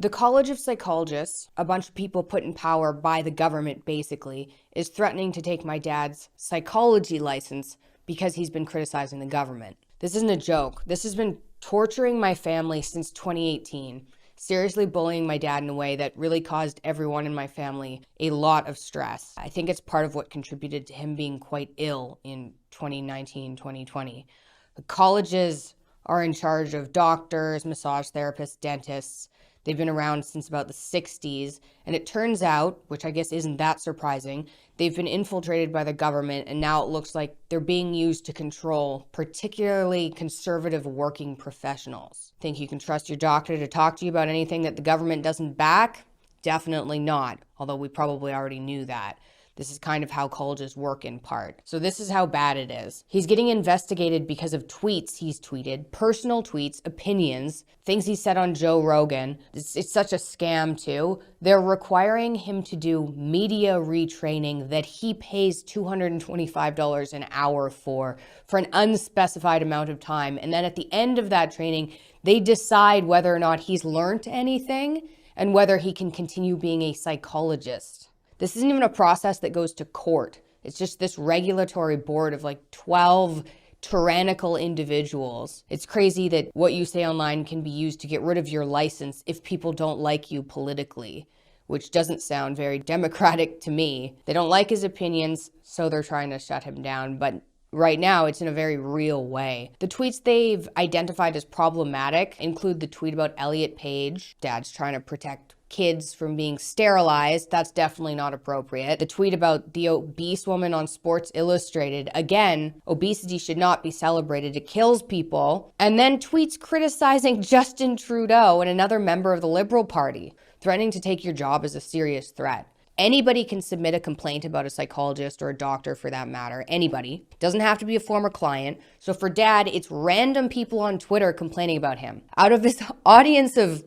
The College of Psychologists, a bunch of people put in power by the government basically, is threatening to take my dad's psychology license because he's been criticizing the government. This isn't a joke. This has been torturing my family since 2018, seriously bullying my dad in a way that really caused everyone in my family a lot of stress. I think it's part of what contributed to him being quite ill in 2019, 2020. The colleges are in charge of doctors, massage therapists, dentists. They've been around since about the 60s, and it turns out, which I guess isn't that surprising, they've been infiltrated by the government, and now it looks like they're being used to control particularly conservative working professionals. Think you can trust your doctor to talk to you about anything that the government doesn't back? Definitely not, although we probably already knew that. This is kind of how colleges work in part. So this is how bad it is. He's getting investigated because of tweets he's tweeted, personal tweets, opinions, things he said on Joe Rogan. It's such a scam too. They're requiring him to do media retraining that he pays $225 an hour for an unspecified amount of time. And then at the end of that training, they decide whether or not he's learned anything and whether he can continue being a psychologist. This isn't even a process that goes to court. It's just this regulatory board of like 12 tyrannical individuals. It's crazy that what you say online can be used to get rid of your license if people don't like you politically, which doesn't sound very democratic to me. They don't like his opinions, so they're trying to shut him down, but right now, it's in a very real way. The tweets they've identified as problematic include the tweet about Elliot Page. Dad's trying to protect kids from being sterilized. That's definitely not appropriate. The tweet about the obese woman on Sports Illustrated. Again, obesity should not be celebrated. It kills people. And then tweets criticizing Justin Trudeau and another member of the Liberal Party, threatening to take your job as a serious threat. Anybody can submit a complaint about a psychologist or a doctor for that matter. Anybody. Doesn't have to be a former client. So for Dad, it's random people on Twitter complaining about him. Out of his audience of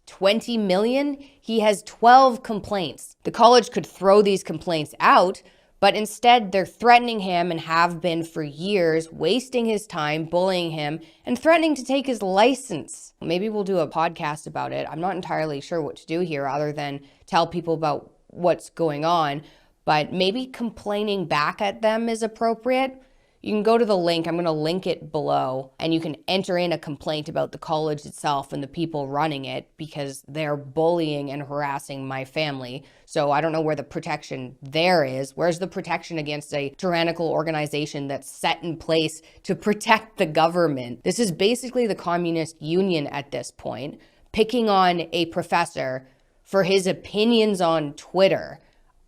20 million, he has 12 complaints. The college could throw these complaints out, but instead they're threatening him and have been for years, wasting his time, bullying him, and threatening to take his license. Maybe we'll do a podcast about it. I'm not entirely sure what to do here other than tell people about what's going on, but maybe complaining back at them is appropriate. You can go to the link, I'm gonna link it below, and you can enter in a complaint about the college itself and the people running it because they're bullying and harassing my family. So I don't know where the protection there is. Where's the protection against a tyrannical organization that's set in place to protect the government? This is basically the Communist Union at this point, picking on a professor for his opinions on Twitter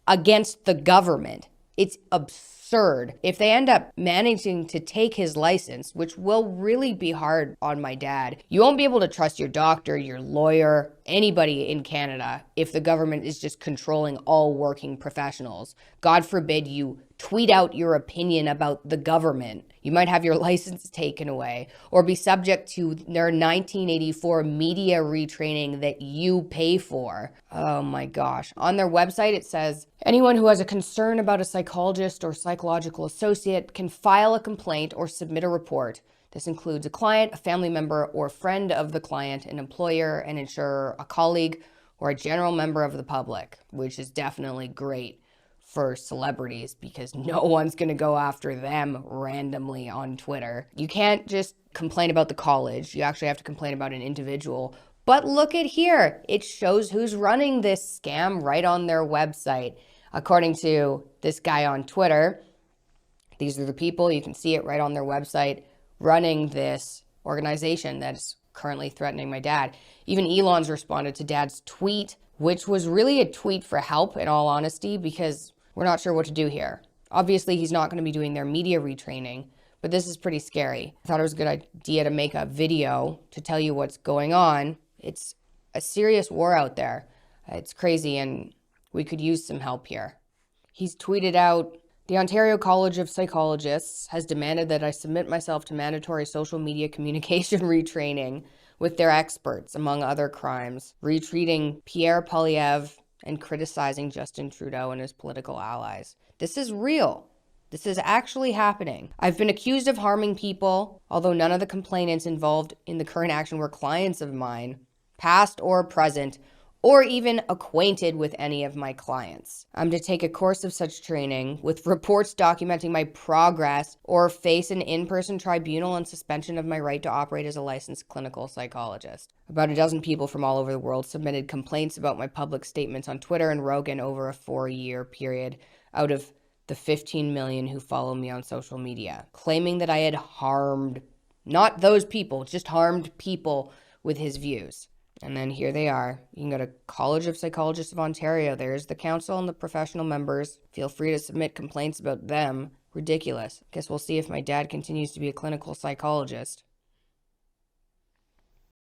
against the government. It's absurd. If they end up managing to take his license, which will really be hard on my dad, you won't be able to trust your doctor, your lawyer, anybody in Canada if the government is just controlling all working professionals. God forbid you tweet out your opinion about the government. You might have your license taken away or be subject to their 1984 media retraining that you pay for. Oh my gosh. On their website, it says, anyone who has a concern about a psychologist or psychological associate can file a complaint or submit a report. This includes a client, a family member, or friend of the client, an employer, an insurer, a colleague, or a general member of the public, which is definitely great for celebrities because no one's going to go after them randomly on Twitter. You can't just complain about the college. You actually have to complain about an individual. But look at here. It shows who's running this scam right on their website. According to this guy on Twitter, these are the people, you can see it right on their website, running this organization that's currently threatening my dad. Even Elon's responded to Dad's tweet, which was really a tweet for help in all honesty, because we're not sure what to do here. Obviously, he's not going to be doing their media retraining, but this is pretty scary. I thought it was a good idea to make a video to tell you what's going on. It's a serious war out there. It's crazy, and we could use some help here. He's tweeted out, the Ontario College of Psychologists has demanded that I submit myself to mandatory social media communication retraining with their experts, among other crimes, retweeting Pierre Poilievre and criticizing Justin Trudeau and his political allies. This is real. This is actually happening. I've been accused of harming people, although none of the complainants involved in the current action were clients of mine, past or present, or even acquainted with any of my clients. I'm to take a course of such training with reports documenting my progress or face an in-person tribunal and suspension of my right to operate as a licensed clinical psychologist. About a dozen people from all over the world submitted complaints about my public statements on Twitter and Rogan over a 4-year period out of the 15 million who follow me on social media, claiming that I had harmed, not those people, just harmed people with his views. And then here they are. You can go to College of Psychologists of Ontario. There's the council and the professional members. Feel free to submit complaints about them. Ridiculous. Guess we'll see if my dad continues to be a clinical psychologist.